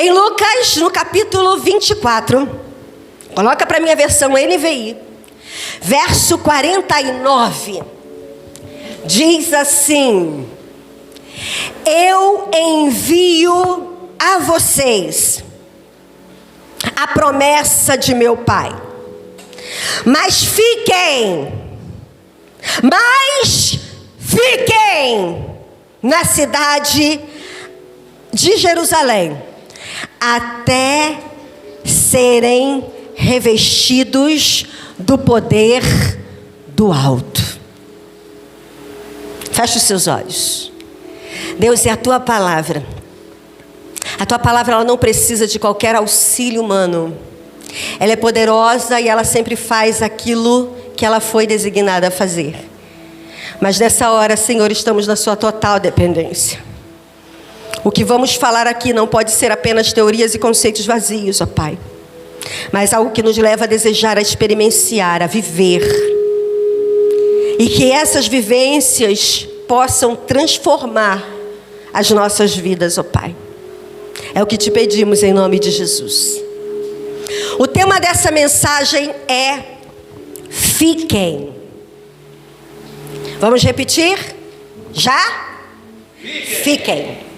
Em Lucas, no capítulo 24, coloca para minha versão NVI, verso 49, diz assim: eu envio a vocês a promessa de meu Pai, mas fiquem na cidade de Jerusalém, até serem revestidos do poder do alto. Feche os seus olhos. Deus, é a tua palavra. A tua palavra, ela não precisa de qualquer auxílio humano. Ela é poderosa e ela sempre faz aquilo que ela foi designada a fazer. Mas nessa hora, Senhor, estamos na sua total dependência. O que vamos falar aqui não pode ser apenas teorias e conceitos vazios, ó Pai, mas algo que nos leva a desejar, a experienciar, a viver. E que essas vivências possam transformar as nossas vidas, ó Pai. É o que te pedimos em nome de Jesus. O tema dessa mensagem é fiquem. Vamos repetir? Já? Fiquem.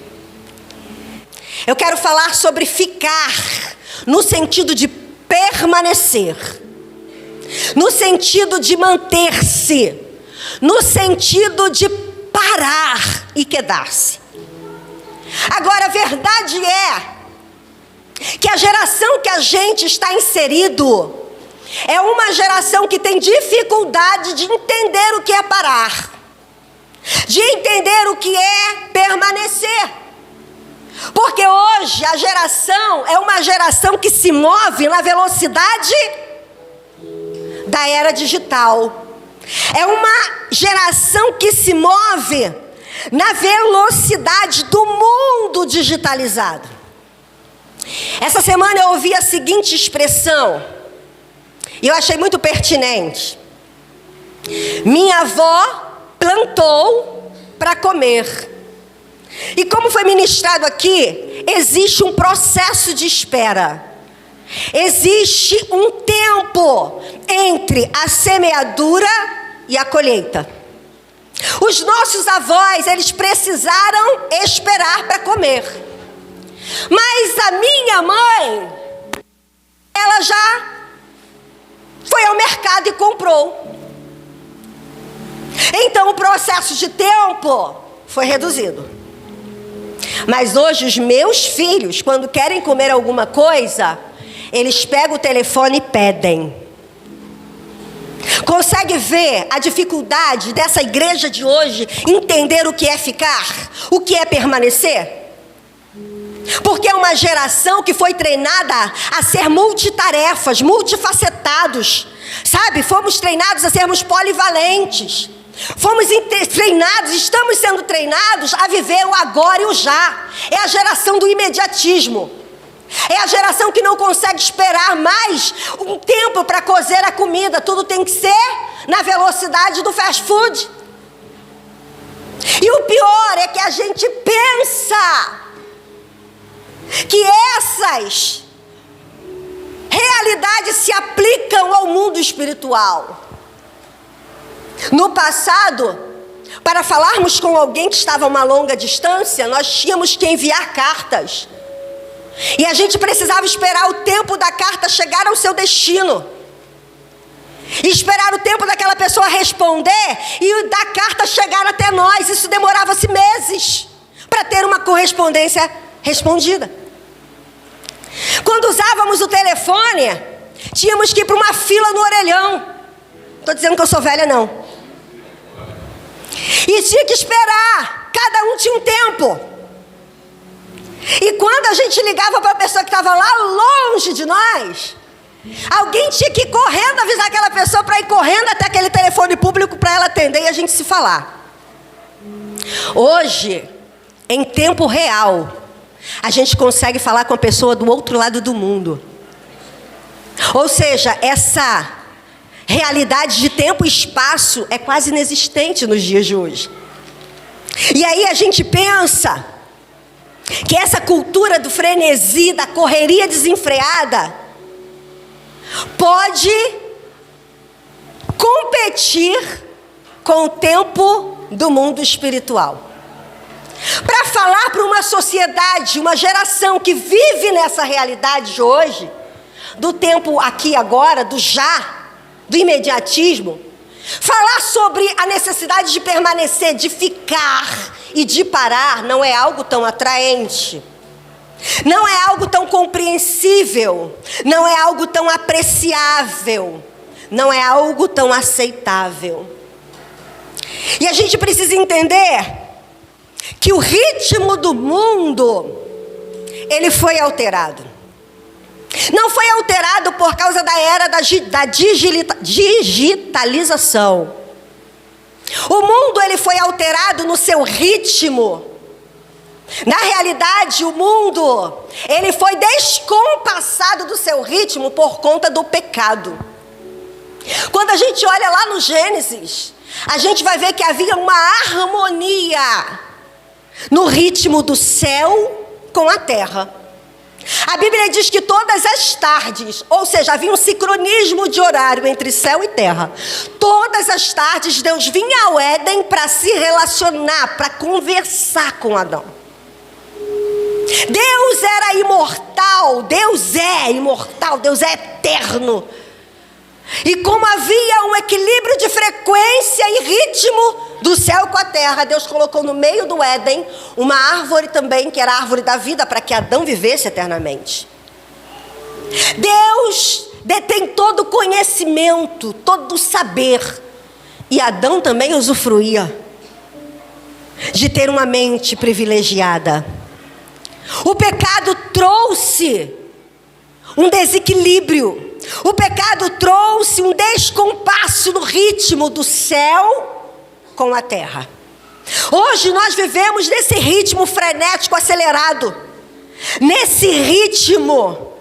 Eu quero falar sobre ficar, no sentido de permanecer, no sentido de manter-se, no sentido de parar e quedar-se. Agora, a verdade é que a geração que a gente está inserido é uma geração que tem dificuldade de entender o que é parar, de entender o que é permanecer. Porque hoje a geração é uma geração que se move na velocidade da era digital. É uma geração que se move na velocidade do mundo digitalizado. Essa semana eu ouvi a seguinte expressão, e eu achei muito pertinente: minha avó plantou para comer. E como foi ministrado aqui, existe um processo de espera. Existe um tempo entre a semeadura e a colheita. Os nossos avós, eles precisaram esperar para comer. Mas a minha mãe, ela já foi ao mercado e comprou. Então o processo de tempo foi reduzido. Mas hoje os meus filhos, quando querem comer alguma coisa, eles pegam o telefone e pedem. Consegue ver a dificuldade dessa igreja de hoje entender o que é ficar, o que é permanecer? Porque é uma geração que foi treinada a ser multitarefas, multifacetados, sabe? Fomos treinados a sermos polivalentes. Fomos treinados, estamos sendo treinados a viver o agora e o já. É a geração do imediatismo. É a geração que não consegue esperar mais um tempo para cozer a comida. Tudo tem que ser na velocidade do fast food. E o pior é que a gente pensa que essas realidades se aplicam ao mundo espiritual. No passado, para falarmos com alguém que estava a uma longa distância, nós tínhamos que enviar cartas. E a gente precisava esperar o tempo da carta chegar ao seu destino. E esperar o tempo daquela pessoa responder e da carta chegar até nós. Isso demorava-se meses para ter uma correspondência respondida. Quando usávamos o telefone, tínhamos que ir para uma fila no orelhão. Estou dizendo que eu sou velha, não. E tinha que esperar. Cada um tinha um tempo. E quando a gente ligava para a pessoa que estava lá longe de nós, alguém tinha que ir correndo avisar aquela pessoa para ir correndo até aquele telefone público para ela atender e a gente se falar. Hoje, em tempo real, a gente consegue falar com a pessoa do outro lado do mundo. Ou seja, essa realidade de tempo e espaço é quase inexistente nos dias de hoje. E aí a gente pensa que essa cultura do frenesi, da correria desenfreada, pode competir com o tempo do mundo espiritual. Para falar para uma sociedade, uma geração que vive nessa realidade de hoje, do tempo aqui e agora, do já, do imediatismo, falar sobre a necessidade de permanecer, de ficar e de parar, não é algo tão atraente, não é algo tão compreensível, não é algo tão apreciável, não é algo tão aceitável. E a gente precisa entender que o ritmo do mundo, ele foi alterado. Não foi alterado por causa da era da digitalização. O mundo, ele foi alterado no seu ritmo. Na realidade, o mundo, ele foi descompassado do seu ritmo por conta do pecado. Quando a gente olha lá no Gênesis, a gente vai ver que havia uma harmonia no ritmo do céu com a terra. A Bíblia diz que todas as tardes, ou seja, havia um sincronismo de horário entre céu e terra. Todas as tardes Deus vinha ao Éden para se relacionar, para conversar com Adão. Deus era imortal, Deus é imortal, Deus é eterno. E como havia um equilíbrio de frequência e ritmo do céu com a terra, Deus colocou no meio do Éden uma árvore também, que era a árvore da vida, para que Adão vivesse eternamente. Deus detém todo o conhecimento, todo o saber, e Adão também usufruía de ter uma mente privilegiada. O pecado trouxe um desequilíbrio. O pecado trouxe um descompasso no ritmo do céu com a terra. Hoje nós vivemos nesse ritmo frenético acelerado, nesse ritmo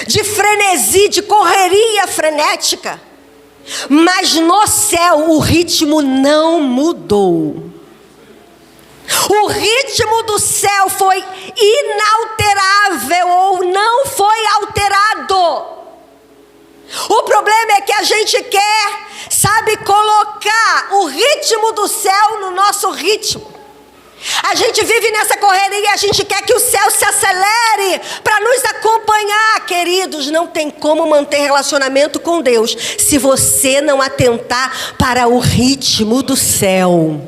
de frenesi, de correria frenética. Mas no céu o ritmo não mudou. O ritmo do céu foi inalterável ou não foi alterado. O problema é que a gente quer, sabe, colocar o ritmo do céu no nosso ritmo. A gente vive nessa correria e a gente quer que o céu se acelere para nos acompanhar. Queridos, não tem como manter relacionamento com Deus se você não atentar para o ritmo do céu.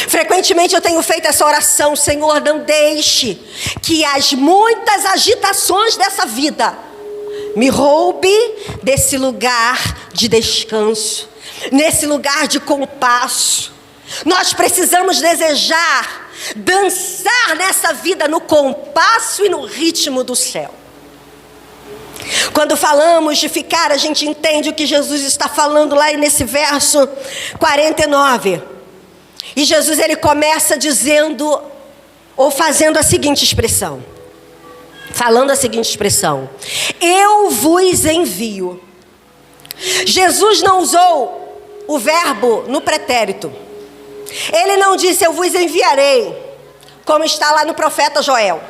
Frequentemente eu tenho feito essa oração: Senhor, não deixe que as muitas agitações dessa vida me roube desse lugar de descanso, nesse lugar de compasso. Nós precisamos desejar, dançar nessa vida no compasso e no ritmo do céu. Quando falamos de ficar, a gente entende o que Jesus está falando lá nesse verso 49. E Jesus, ele começa dizendo, ou fazendo a seguinte expressão. Falando a seguinte expressão: eu vos envio. Jesus não usou o verbo no pretérito. Ele não disse eu vos enviarei, como está lá no profeta Joel.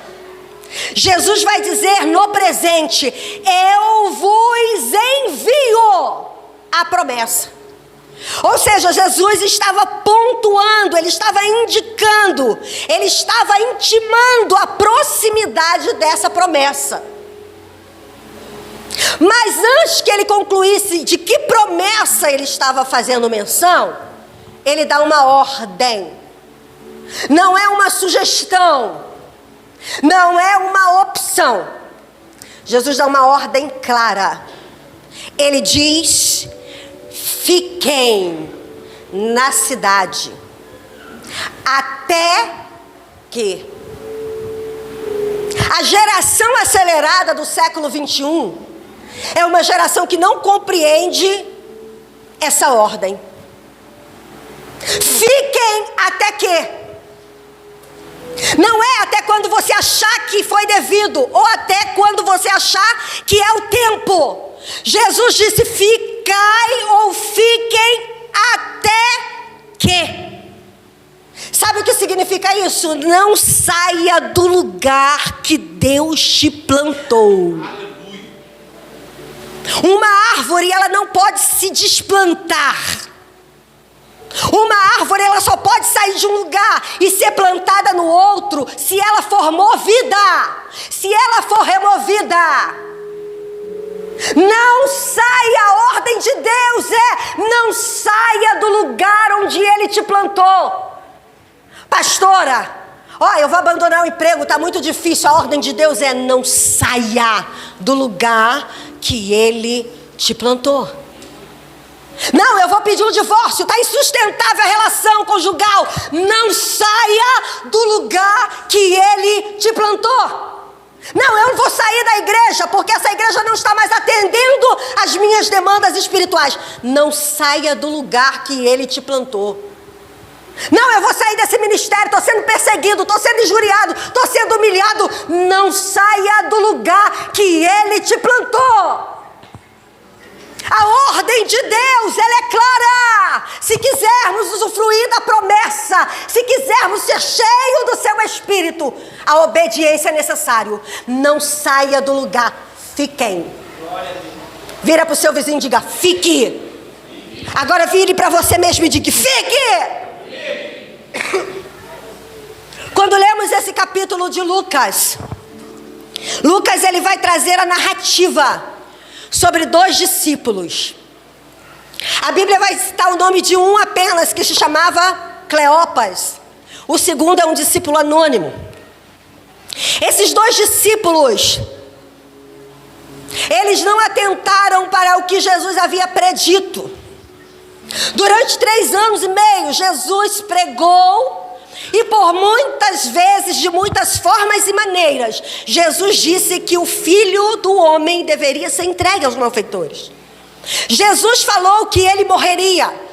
Jesus vai dizer no presente: eu vos envio a promessa. Ou seja, Jesus estava pontuando, ele estava indicando, ele estava intimando a proximidade dessa promessa. Mas antes que ele concluísse de que promessa ele estava fazendo menção, ele dá uma ordem. Não é uma sugestão, não é uma opção. Jesus dá uma ordem clara. Ele diz: fiquem na cidade, até que a geração acelerada do século 21 é uma geração que não compreende essa ordem. Fiquem até que. Não é até quando você achar que foi devido, ou até quando você achar que é o tempo. Jesus disse: ficai ou fiquem até que. Sabe o que significa isso? Não saia do lugar que Deus te plantou. Uma árvore, ela não pode se desplantar. Uma árvore, ela só pode sair de um lugar e ser plantada no outro se ela for movida. Se ela for removida. Não saia, a ordem de Deus não saia do lugar onde Ele te plantou. Pastora, eu vou abandonar o emprego, está muito difícil. A ordem de Deus não saia do lugar que Ele te plantou. Não, eu vou pedir um divórcio, está insustentável a relação conjugal. Não saia do lugar que Ele te plantou. Não, eu não vou sair da igreja, porque essa igreja não está mais atendendo as minhas demandas espirituais. Não saia do lugar que Ele te plantou. Não, eu vou sair desse ministério, estou sendo perseguido, estou sendo injuriado, estou sendo humilhado. Não saia do lugar que Ele te plantou. A ordem de Deus, ela é clara. Se quisermos usufruir da promessa, se quisermos ser cheios do seu Espírito, a obediência é necessária. Não saia do lugar, fiquem. Vira para o seu vizinho e diga, fique. Agora vire para você mesmo e diga, fique. Quando lemos esse capítulo de Lucas, ele vai trazer a narrativa sobre 2 discípulos. A Bíblia vai citar o nome de um apenas, que se chamava Cleopas. O segundo é um discípulo anônimo. Esses 2 discípulos, eles não atentaram para o que Jesus havia predito. Durante 3 anos e meio, Jesus pregou, e por muitas vezes, de muitas formas e maneiras, Jesus disse que o Filho do Homem deveria ser entregue aos malfeitores. Jesus falou que Ele morreria.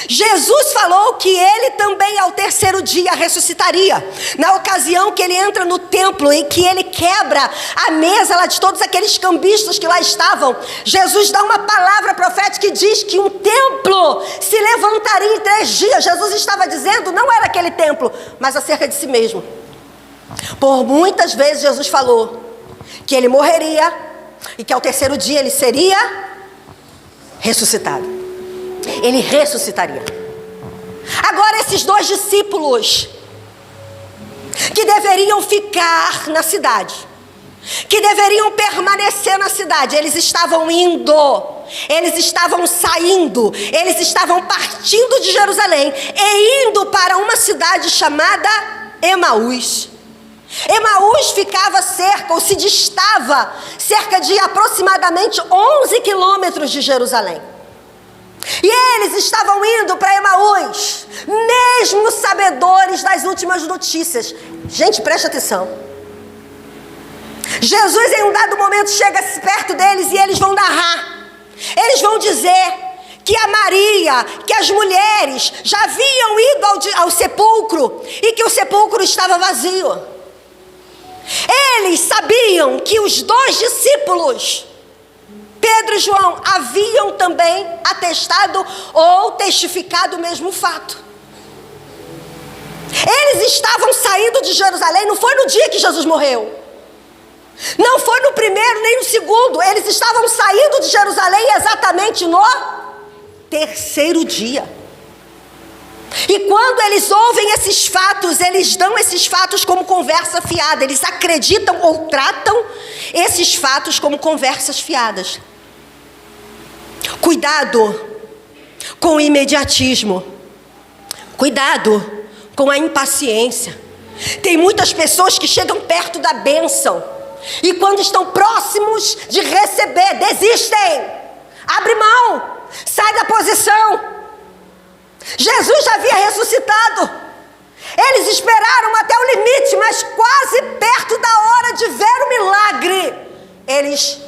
Jesus falou que Ele também ao 3º dia ressuscitaria. Na ocasião que Ele entra no templo e que Ele quebra a mesa lá de todos aqueles cambistas que lá estavam, Jesus dá uma palavra profética e diz que um templo se levantaria em 3 dias. Jesus estava dizendo, não era aquele templo, mas acerca de si mesmo. Por muitas vezes Jesus falou que Ele morreria e que ao 3º dia Ele seria ressuscitado. Ele ressuscitaria. Agora esses 2 discípulos que deveriam ficar na cidade, que deveriam permanecer na cidade, eles estavam indo, eles estavam saindo, eles estavam partindo de Jerusalém e indo para uma cidade chamada Emaús. Emaús ficava cerca, ou se distava cerca de aproximadamente 11 quilômetros de Jerusalém. E eles estavam indo para Emaús, mesmo sabedores das últimas notícias. Gente, preste atenção. Jesus em um dado momento chega perto deles e eles vão narrar. Eles vão dizer que a Maria, que as mulheres já haviam ido ao sepulcro e que o sepulcro estava vazio. Eles sabiam que os 2 discípulos, Pedro e João, haviam também atestado ou testificado o mesmo fato. Eles estavam saindo de Jerusalém, não foi no dia que Jesus morreu. Não foi no primeiro nem no segundo. Eles estavam saindo de Jerusalém exatamente no 3º dia. E quando eles ouvem esses fatos, eles dão esses fatos como conversa fiada. Eles acreditam ou tratam esses fatos como conversas fiadas. Cuidado com o imediatismo. Cuidado com a impaciência. Tem muitas pessoas que chegam perto da bênção e quando estão próximos de receber, desistem. Abre mão. Sai da posição. Jesus já havia ressuscitado. Eles esperaram até o limite, mas quase perto da hora de ver o milagre, eles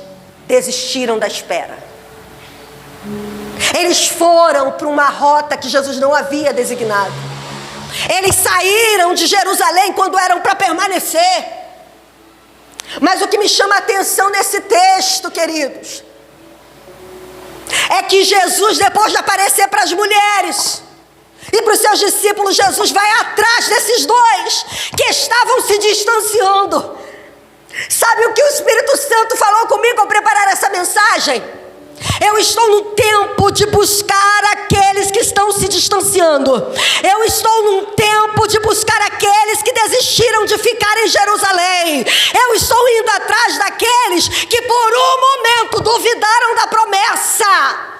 desistiram da espera. Eles foram para uma rota que Jesus não havia designado. Eles saíram de Jerusalém quando eram para permanecer. Mas o que me chama a atenção nesse texto, queridos, é que Jesus, depois de aparecer para as mulheres, E para os seus discípulos, Jesus vai atrás desses dois que estavam se distanciando. Sabe o que o Espírito Santo falou comigo ao preparar essa mensagem? Eu estou no tempo de buscar aqueles que estão se distanciando. Eu estou num tempo de buscar aqueles que desistiram de ficar em Jerusalém. Eu estou indo atrás daqueles que por um momento duvidaram da promessa.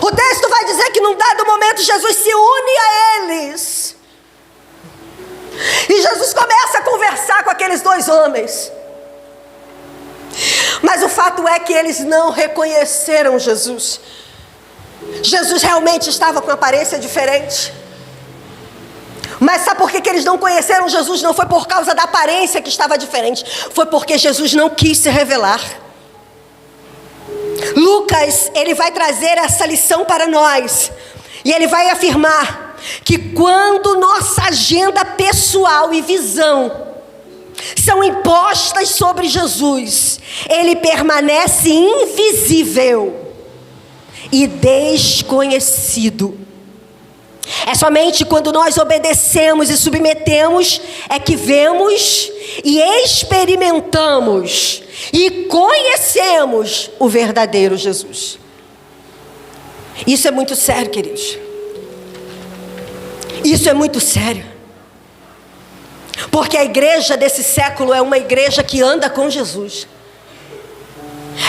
O texto vai dizer que num dado momento Jesus se une a eles. E Jesus começa a conversar com aqueles dois homens. Mas o fato é que eles não reconheceram Jesus. Jesus realmente estava com aparência diferente. Mas sabe por que eles não conheceram Jesus? Não foi por causa da aparência que estava diferente. Foi porque Jesus não quis se revelar. Lucas, ele vai trazer essa lição para nós. E ele vai afirmar que quando nossa agenda pessoal e visão são impostas sobre Jesus, ele permanece invisível e desconhecido. É somente quando nós obedecemos e submetemos é que vemos e experimentamos e conhecemos o verdadeiro Jesus. Isso é muito sério, queridos. Isso é muito sério. Porque a igreja desse século é uma igreja que anda com Jesus.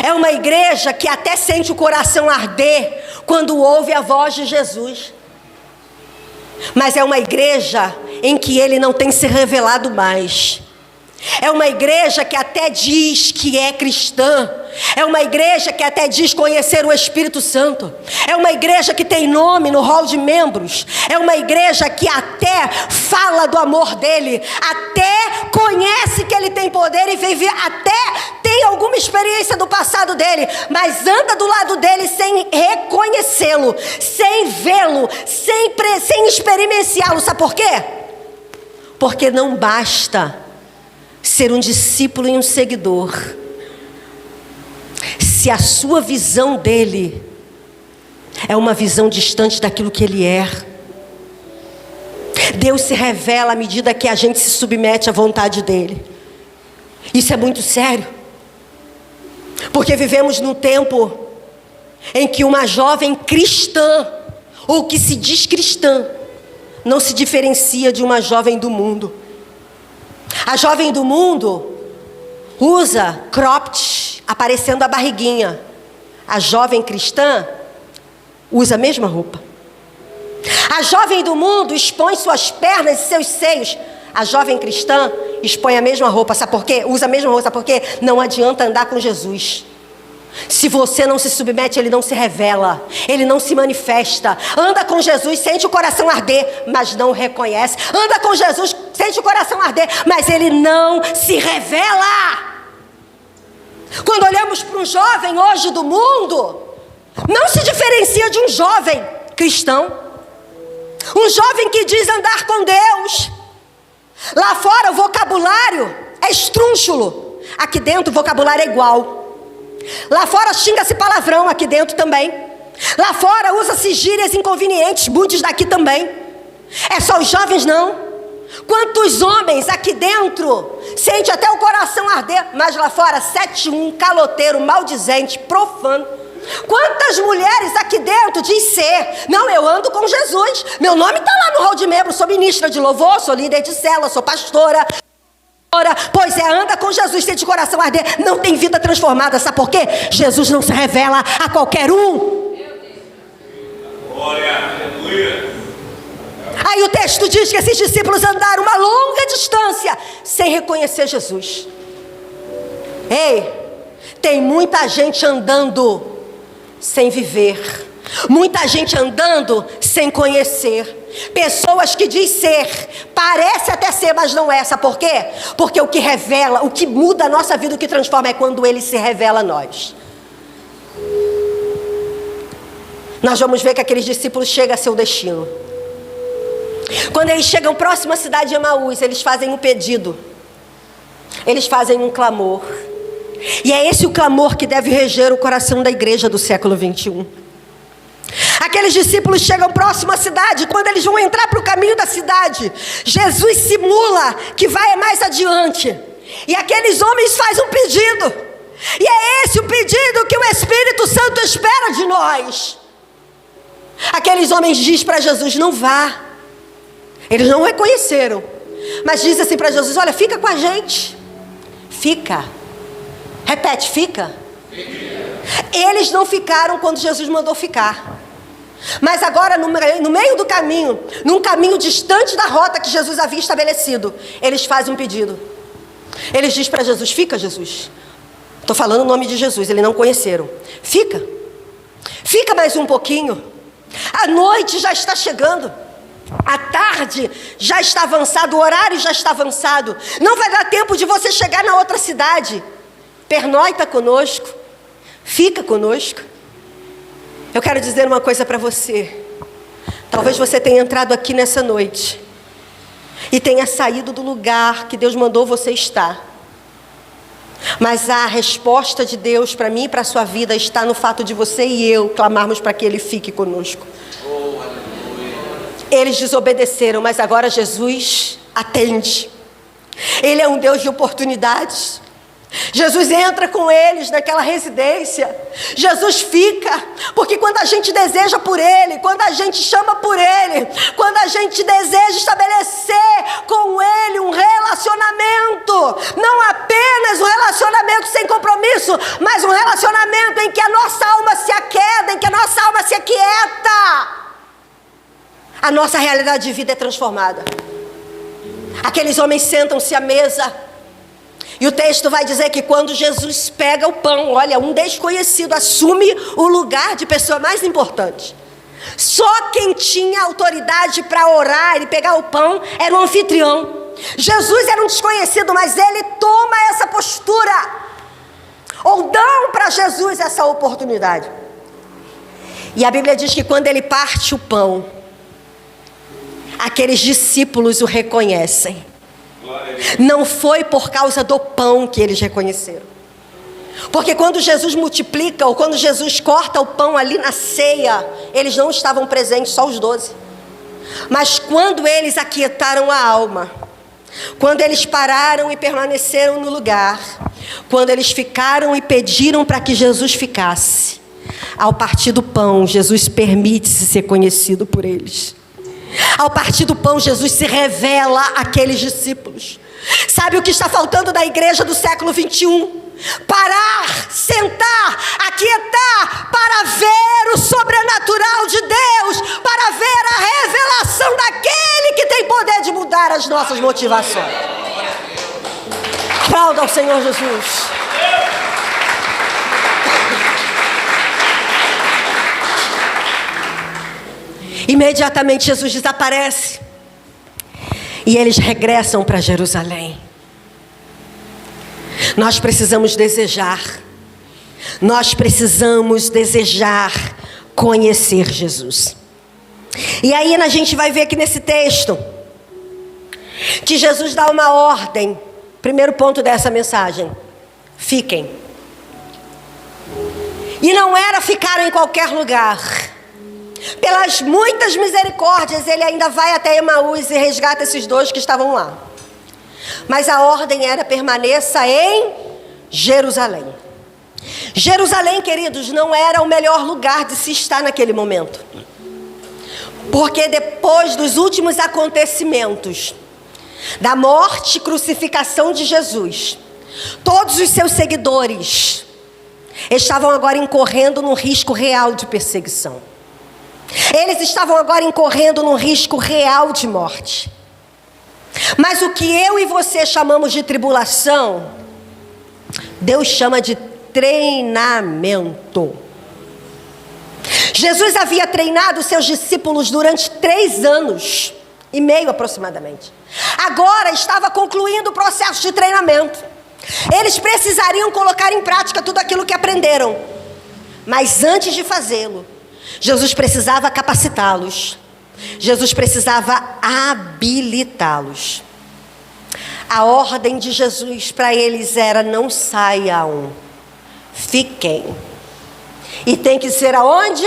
É uma igreja que até sente o coração arder quando ouve a voz de Jesus. Mas é uma igreja em que ele não tem se revelado mais. É uma igreja que até diz que é cristã. É uma igreja que até diz conhecer o Espírito Santo. É uma igreja que tem nome no hall de membros. É uma igreja que até fala do amor dele. Até conhece que ele tem poder e vive, até tem alguma experiência do passado dele. Mas anda do lado dele sem reconhecê-lo, sem vê-lo, sem experienciá-lo. Sabe por quê? Porque não basta ser um discípulo e um seguidor se a sua visão dele é uma visão distante daquilo que ele é. Deus se revela à medida que a gente se submete à vontade dele. Isso é muito sério, porque vivemos num tempo em que uma jovem cristã, ou que se diz cristã, não se diferencia de uma jovem do mundo. A jovem do mundo usa cropped, aparecendo a barriguinha. A jovem cristã usa a mesma roupa. A jovem do mundo expõe suas pernas e seus seios. A jovem cristã expõe a mesma roupa. Sabe por quê? Usa a mesma roupa. Sabe por quê? Não adianta andar com Jesus. Se você não se submete, ele não se revela, ele não se manifesta. Anda com Jesus, sente o coração arder, mas não reconhece. Anda com Jesus, sente o coração arder, mas ele não se revela. Quando olhamos para um jovem hoje do mundo, não se diferencia de um jovem cristão. Um jovem que diz andar com Deus. Lá fora o vocabulário é estrúnchulo, aqui dentro o vocabulário é igual. Lá fora xinga-se palavrão, aqui dentro também. Lá fora usa-se gírias inconvenientes, muitos daqui também. É só os jovens não. Quantos homens aqui dentro sente até o coração arder, mas lá fora 7-1, caloteiro, maldizente, profano. Quantas mulheres aqui dentro diz ser: não, eu ando com Jesus, meu nome está lá no hall de membro, sou ministra de louvor, sou líder de célula, sou pastora. Pois é, anda com Jesus, sente o coração arder, não tem vida transformada. Sabe por quê? Jesus não se revela a qualquer um. Aí o texto diz que esses discípulos andaram uma longa distância sem reconhecer Jesus. Ei, tem muita gente andando sem viver, muita gente andando sem conhecer. Pessoas que diz ser, parece até ser, mas não é. Sabe por quê? Porque o que revela, o que muda a nossa vida, o que transforma é quando ele se revela a nós. Nós vamos ver que aqueles discípulos chegam a seu destino. Quando eles chegam próximo à cidade de Emaús, eles fazem um pedido. Eles fazem um clamor. E é esse o clamor que deve reger o coração da igreja do século 21. Aqueles discípulos chegam próximo à cidade. Quando eles vão entrar para o caminho da cidade, Jesus simula que vai mais adiante. E aqueles homens fazem um pedido. E é esse o pedido que o Espírito Santo espera de nós. Aqueles homens dizem para Jesus: não vá. Eles não reconheceram, mas diz assim para Jesus: olha, fica com a gente. Fica. Repete, fica. Eles não ficaram quando Jesus mandou ficar. Mas agora no meio do caminho, num caminho distante da rota que Jesus havia estabelecido, eles fazem um pedido. Eles dizem para Jesus: fica, Jesus. Estou falando o nome de Jesus, eles não conheceram. Fica. Fica mais um pouquinho. A noite já está chegando. A tarde já está avançada, o horário já está avançado. Não vai dar tempo de você chegar na outra cidade. Pernoita conosco. Fica conosco. Eu quero dizer uma coisa para você. Talvez você tenha entrado aqui nessa noite e tenha saído do lugar que Deus mandou você estar. Mas a resposta de Deus para mim e para a sua vida está no fato de você e eu clamarmos para que Ele fique conosco. Eles desobedeceram, mas agora Jesus atende. Ele é um Deus de oportunidades. Jesus entra com eles naquela residência. Jesus fica, porque quando a gente deseja por Ele, quando a gente chama por Ele, quando a gente deseja estabelecer com Ele um relacionamento, não apenas um relacionamento sem compromisso, mas um relacionamento em que a nossa alma se aquieta, em que a nossa alma se aquieta, a nossa realidade de vida é transformada. Aqueles homens sentam-se à mesa. E o texto vai dizer que quando Jesus pega o pão, olha, um desconhecido assume o lugar de pessoa mais importante. Só quem tinha autoridade para orar e pegar o pão era o anfitrião. Jesus era um desconhecido, mas ele toma essa postura. Ou dão para Jesus essa oportunidade. E a Bíblia diz que quando ele parte o pão, aqueles discípulos o reconhecem. Não foi por causa do pão que eles reconheceram. Porque quando Jesus multiplica, ou quando Jesus corta o pão ali na ceia, eles não estavam presentes, só os 12. Mas quando eles aquietaram a alma, quando eles pararam e permaneceram no lugar, quando eles ficaram e pediram para que Jesus ficasse, ao partir do pão, Jesus permite-se ser conhecido por eles. Ao partir do pão, Jesus se revela àqueles discípulos. Sabe o que está faltando na igreja do século 21? Parar, sentar, aquietar, para ver o sobrenatural de Deus, para ver a revelação daquele que tem poder de mudar as nossas motivações. Aplauda ao Senhor Jesus. Imediatamente Jesus desaparece e eles regressam para Jerusalém. Nós precisamos desejar conhecer Jesus. E aí a gente vai ver aqui nesse texto que Jesus dá uma ordem. Primeiro ponto dessa mensagem: fiquem. E não era ficar em qualquer lugar. Pelas muitas misericórdias, ele ainda vai até Emaús e resgata esses 2 que estavam lá. Mas a ordem era: permaneça em Jerusalém. Jerusalém, queridos, não era o melhor lugar de se estar naquele momento. Porque depois dos últimos acontecimentos, da morte e crucificação de Jesus, todos os seus seguidores estavam agora incorrendo num risco real de perseguição. Eles estavam agora incorrendo num risco real de morte. Mas o que eu e você chamamos de tribulação, Deus chama de treinamento. Jesus havia treinado seus discípulos durante 3 anos e meio aproximadamente. Agora estava concluindo o processo de treinamento. Eles precisariam colocar em prática tudo aquilo que aprenderam. Mas antes de fazê-lo, Jesus precisava capacitá-los. Jesus precisava habilitá-los. A ordem de Jesus para eles era: não saiam, fiquem. E tem que ser aonde?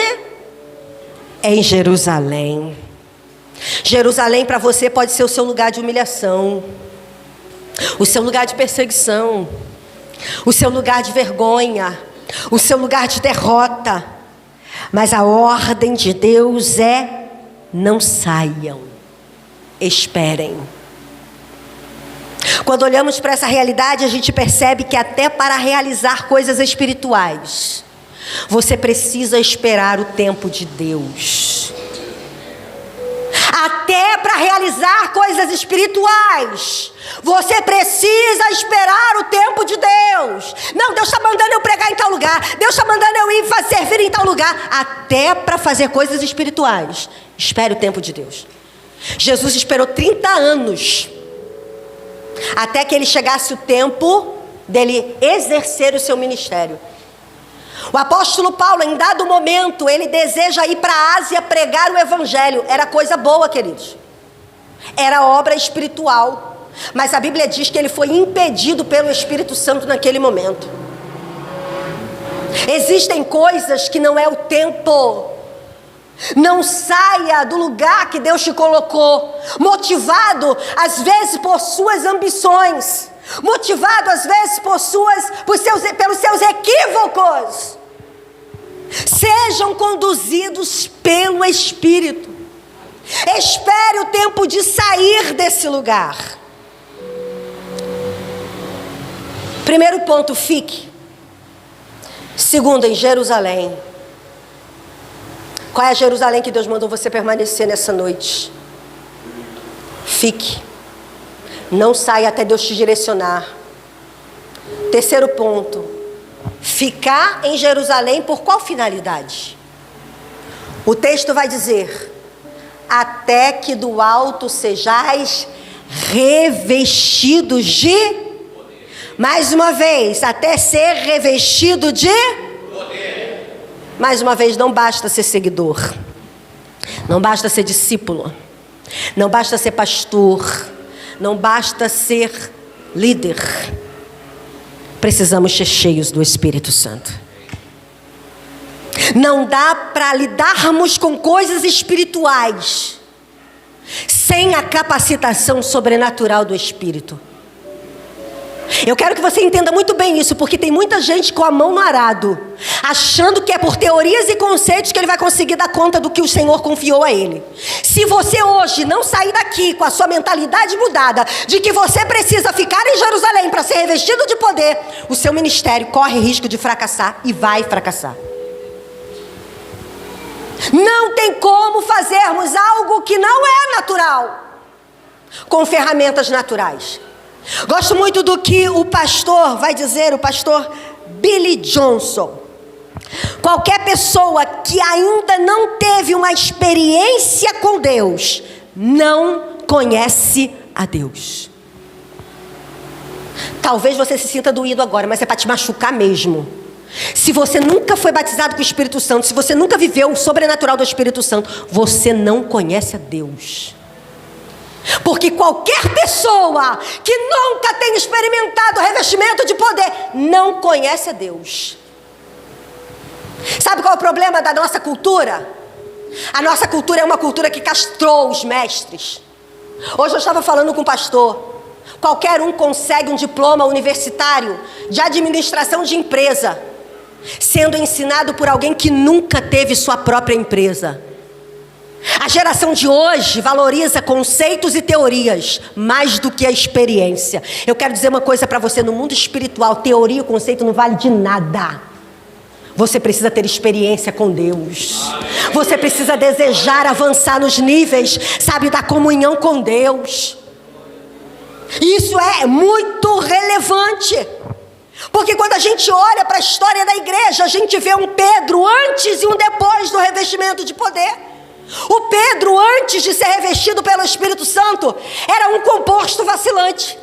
em Jerusalém. Jerusalém para você pode ser o seu lugar de humilhação, o seu lugar de perseguição, o seu lugar de vergonha, o seu lugar de derrota. Mas a ordem de Deus é: não saiam, esperem. Quando olhamos para essa realidade, a gente percebe que até para realizar coisas espirituais, você precisa esperar o tempo de Deus. Até para realizar coisas espirituais, você precisa esperar o tempo de Deus. Não, Deus está mandando eu pregar em tal lugar, Deus está mandando eu ir servir em tal lugar. Até para fazer coisas espirituais, espere o tempo de Deus. Jesus esperou 30 anos, até que ele chegasse o tempo dele exercer o seu ministério. O apóstolo Paulo, em dado momento, ele deseja ir para a Ásia pregar o evangelho. Era coisa boa, queridos. Era obra espiritual. Mas a Bíblia diz que ele foi impedido pelo Espírito Santo naquele momento. Existem coisas que não é o tempo. Não saia do lugar que Deus te colocou, motivado às vezes por suas ambições, motivado às vezes pelos seus equívocos. Sejam conduzidos pelo Espírito. Espere o tempo de sair desse lugar. Primeiro ponto, fique. Segundo, em Jerusalém. Qual é a Jerusalém que Deus mandou você permanecer nessa noite? Fique. Não saia até Deus te direcionar. Terceiro ponto. Ficar em Jerusalém por qual finalidade? O texto vai dizer: até que do alto sejais revestidos de... Mais uma vez, até ser revestido de... Mais uma vez, não basta ser seguidor, não basta ser discípulo, não basta ser pastor, não basta ser líder. Precisamos ser cheios do Espírito Santo. Não dá para lidarmos com coisas espirituais sem a capacitação sobrenatural do Espírito. Eu quero que você entenda muito bem isso, porque tem muita gente com a mão no arado, achando que é por teorias e conceitos que ele vai conseguir dar conta do que o Senhor confiou a ele. Se você hoje não sair daqui com a sua mentalidade mudada, de que você precisa ficar em Jerusalém para ser revestido de poder, o seu ministério corre risco de fracassar e vai fracassar. Não tem como fazermos algo que não é natural com ferramentas naturais. Gosto muito do que o pastor vai dizer, o pastor Billy Johnson. Qualquer pessoa que ainda não teve uma experiência com Deus, não conhece a Deus. Talvez você se sinta doído agora, mas é para te machucar mesmo. Se você nunca foi batizado com o Espírito Santo, se você nunca viveu o sobrenatural do Espírito Santo, você não conhece a Deus. Porque qualquer pessoa que nunca tenha experimentado o revestimento de poder não conhece a Deus. Sabe qual é o problema da nossa cultura? A nossa cultura é uma cultura que castrou os mestres. Hoje eu estava falando com um pastor. Qualquer um consegue um diploma universitário de administração de empresa, sendo ensinado por alguém que nunca teve sua própria empresa. A geração de hoje valoriza conceitos e teorias mais do que a experiência. Eu quero dizer uma coisa para você: no mundo espiritual, teoria e conceito não vale de nada. Você precisa ter experiência com Deus. Você precisa desejar avançar nos níveis, sabe, da comunhão com Deus. Isso é muito relevante. Porque quando a gente olha para a história da igreja, a gente vê um Pedro antes e um depois do revestimento de poder. O Pedro, antes de ser revestido pelo Espírito Santo, era um composto vacilante.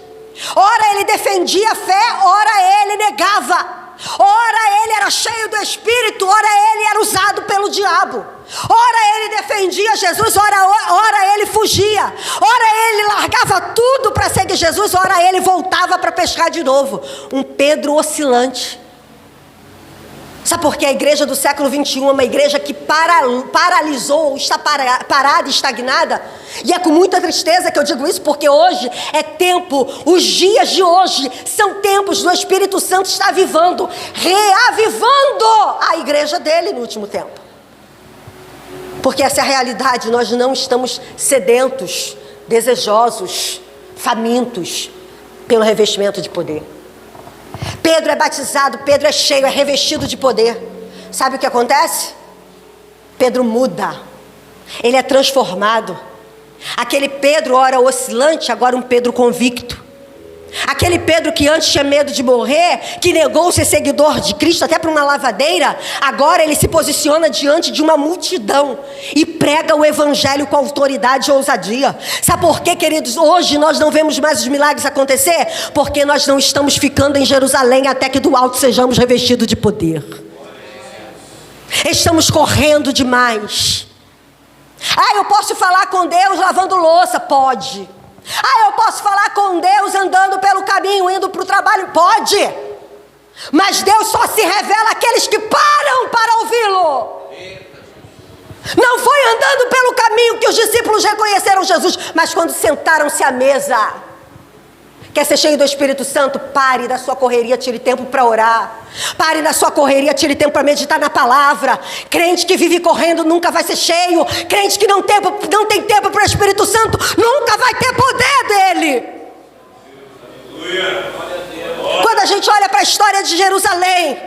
Ora ele defendia a fé, ora ele negava. Ora ele era cheio do Espírito, ora ele era usado pelo diabo. Ora ele defendia Jesus, ora ele fugia. Ora ele largava tudo para seguir Jesus, ora ele voltava para pescar de novo. Um Pedro oscilante. Sabe por que a igreja do século 21 é uma igreja que paralisou, está parada, estagnada? E é com muita tristeza que eu digo isso, porque hoje é tempo, os dias de hoje são tempos do Espírito Santo estar avivando, reavivando a igreja dele no último tempo. Porque essa é a realidade, nós não estamos sedentos, desejosos, famintos pelo revestimento de poder. Pedro é batizado, Pedro é cheio, é revestido de poder. Sabe o que acontece? Pedro muda, ele é transformado. Aquele Pedro, ora oscilante, agora um Pedro convicto. Aquele Pedro que antes tinha medo de morrer, que negou ser seguidor de Cristo até para uma lavadeira, agora ele se posiciona diante de uma multidão e prega o evangelho com autoridade e ousadia. Sabe por quê, queridos? Hoje nós não vemos mais os milagres acontecer, porque nós não estamos ficando em Jerusalém até que do alto sejamos revestidos de poder. Estamos correndo demais. Eu posso falar com Deus lavando louça? Pode. Eu posso falar com Deus andando pelo caminho, indo para o trabalho? Pode. Mas Deus só se revela àqueles que param para ouvi-lo. Não foi andando pelo caminho que os discípulos reconheceram Jesus, mas quando sentaram-se à mesa. Quer ser cheio do Espírito Santo? Pare da sua correria, tire tempo para orar. Pare da sua correria, tire tempo para meditar na palavra. Crente que vive correndo nunca vai ser cheio. Crente que não tem tempo para o Espírito Santo nunca vai ter poder dele. Quando a gente olha para a história de Jerusalém,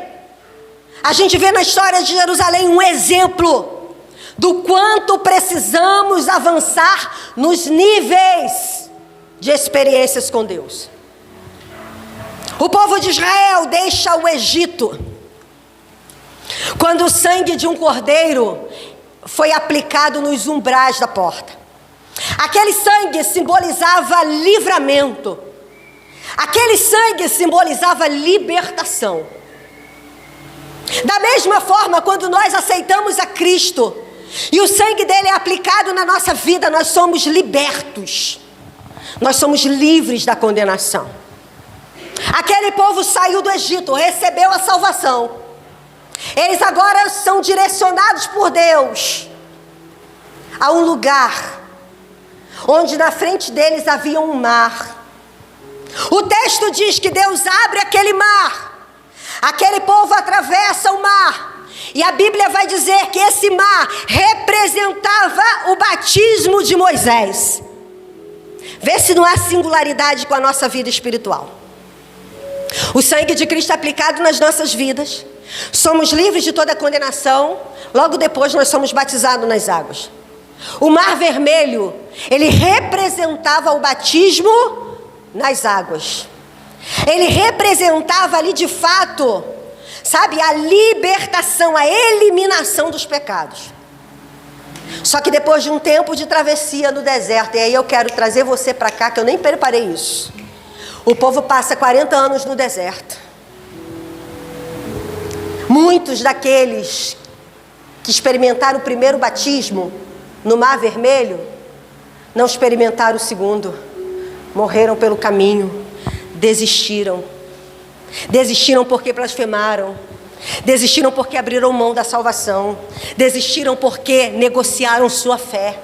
a gente vê na história de Jerusalém um exemplo do quanto precisamos avançar nos níveis de experiências com Deus. O povo de Israel deixa o Egito quando o sangue de um cordeiro foi aplicado nos umbrais da porta. Aquele sangue simbolizava livramento. Aquele sangue simbolizava libertação. Da mesma forma, quando nós aceitamos a Cristo e o sangue dele é aplicado na nossa vida, nós somos libertos. Nós somos livres da condenação. Aquele povo saiu do Egito, recebeu a salvação. Eles agora são direcionados por Deus a um lugar onde na frente deles havia um mar. O texto diz que Deus abre aquele mar. Aquele povo atravessa o mar. E a Bíblia vai dizer que esse mar representava o batismo de Moisés. Vê se não há singularidade com a nossa vida espiritual. O sangue de Cristo é aplicado nas nossas vidas. Somos livres de toda condenação. Logo depois nós somos batizados nas águas. O mar vermelho, ele representava o batismo nas águas. Ele representava ali de fato, sabe, a libertação, a eliminação dos pecados. Só que depois de um tempo de travessia no deserto, e aí eu quero trazer você para cá, que eu nem preparei isso. O povo passa 40 anos no deserto. Muitos daqueles que experimentaram o primeiro batismo no Mar Vermelho, não experimentaram o segundo. Morreram pelo caminho, desistiram. Desistiram porque blasfemaram. Desistiram porque abriram mão da salvação. Desistiram porque negociaram sua fé.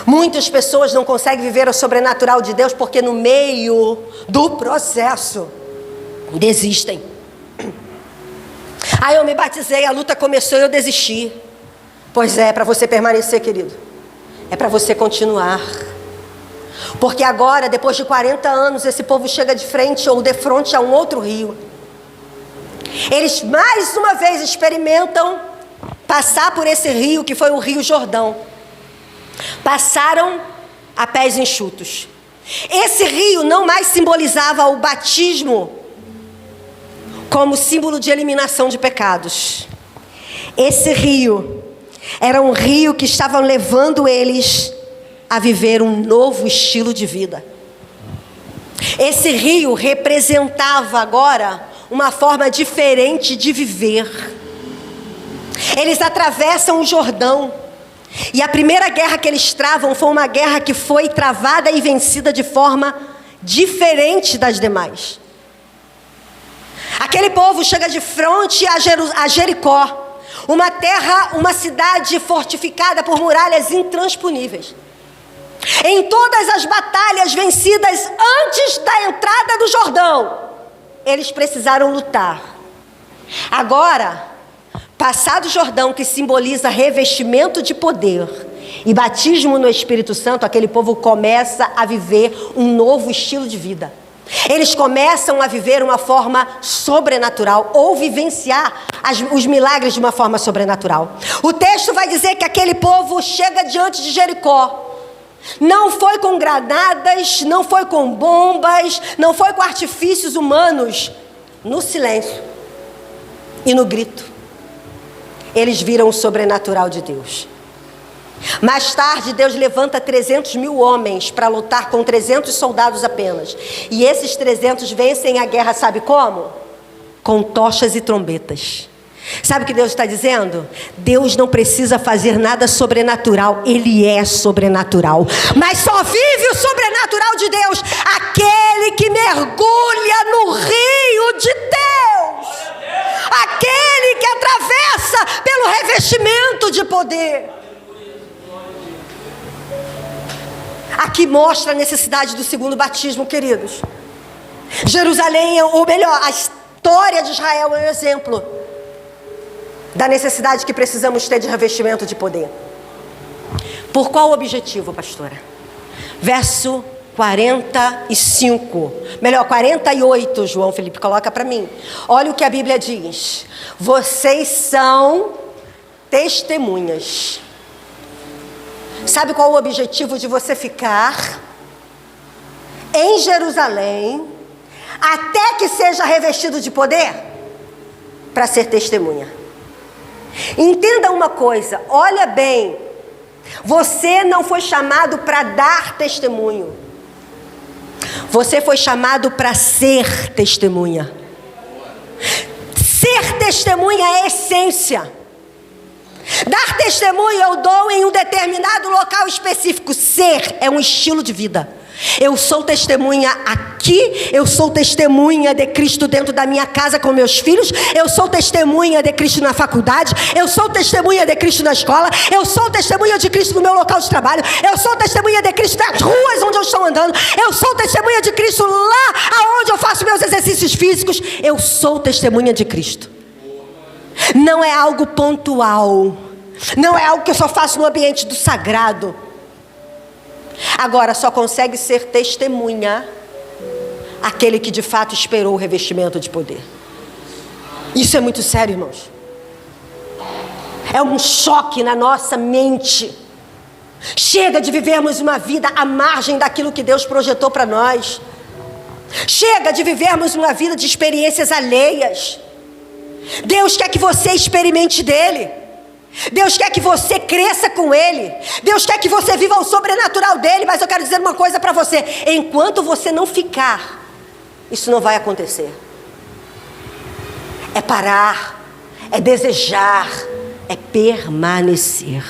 Muitas pessoas não conseguem viver o sobrenatural de Deus porque no meio do processo desistem. Eu me batizei, a luta começou e eu desisti. Pois é para você permanecer, querido. É para você continuar. Porque agora, depois de 40 anos, esse povo chega de frente ou de frente a um outro rio. Eles mais uma vez experimentam passar por esse rio que foi o Rio Jordão. Passaram a pés enxutos. Esse rio não mais simbolizava o batismo como símbolo de eliminação de pecados. Esse rio era um rio que estava levando eles a viver um novo estilo de vida. Esse rio representava agora uma forma diferente de viver. Eles atravessam o Jordão. E a primeira guerra que eles travam foi uma guerra que foi travada e vencida de forma diferente das demais. Aquele povo chega de frente a Jericó, uma cidade fortificada por muralhas intransponíveis. Em todas as batalhas vencidas antes da entrada do Jordão, eles precisaram lutar. Agora, passado o Jordão, que simboliza revestimento de poder e batismo no Espírito Santo, aquele povo começa a viver um novo estilo de vida. Eles começam a viver uma forma sobrenatural, ou vivenciar os milagres de uma forma sobrenatural. O texto vai dizer que aquele povo chega diante de Jericó. Não foi com granadas, não foi com bombas, não foi com artifícios humanos. No silêncio e no grito, eles viram o sobrenatural de Deus. Mais tarde, Deus levanta 300 mil homens para lutar com 300 soldados apenas. E esses 300 vencem a guerra, sabe como? Com tochas e trombetas. Sabe o que Deus está dizendo? Deus não precisa fazer nada sobrenatural, Ele é sobrenatural. Mas só vive o sobrenatural de Deus aquele que mergulha no rio de Deus. Aquele que atravessa pelo revestimento de poder. Aqui mostra a necessidade do segundo batismo, queridos. Jerusalém, ou melhor, a história de Israel é um exemplo da necessidade que precisamos ter de revestimento de poder. Por qual objetivo, pastora? Verso 45, melhor, 48, João Felipe, coloca para mim. Olha o que a Bíblia diz. Vocês são testemunhas. Sabe qual o objetivo de você ficar em Jerusalém até que seja revestido de poder? Para ser testemunha. Entenda uma coisa, olha bem, você não foi chamado para dar testemunho, você foi chamado para ser testemunha. Ser testemunha é a essência. Dar testemunho é o dom em um determinado local específico. Ser é um estilo de vida. Eu sou testemunha aqui, eu sou testemunha de Cristo dentro da minha casa com meus filhos, eu sou testemunha de Cristo na faculdade, eu sou testemunha de Cristo na escola, eu sou testemunha de Cristo no meu local de trabalho, eu sou testemunha de Cristo nas ruas onde eu estou andando, eu sou testemunha de Cristo lá aonde eu faço meus exercícios físicos, eu sou testemunha de Cristo. Não é algo pontual, não é algo que eu só faço no ambiente do sagrado. Agora, só consegue ser testemunha aquele que de fato esperou o revestimento de poder. Isso é muito sério, irmãos. É um choque na nossa mente. Chega de vivermos uma vida à margem daquilo que Deus projetou para nós. Chega de vivermos uma vida de experiências alheias. Deus quer que você experimente dele. Deus quer que você cresça com Ele. Deus quer que você viva o sobrenatural dele. Mas eu quero dizer uma coisa para você: enquanto você não ficar, isso não vai acontecer. É parar, é desejar, é permanecer.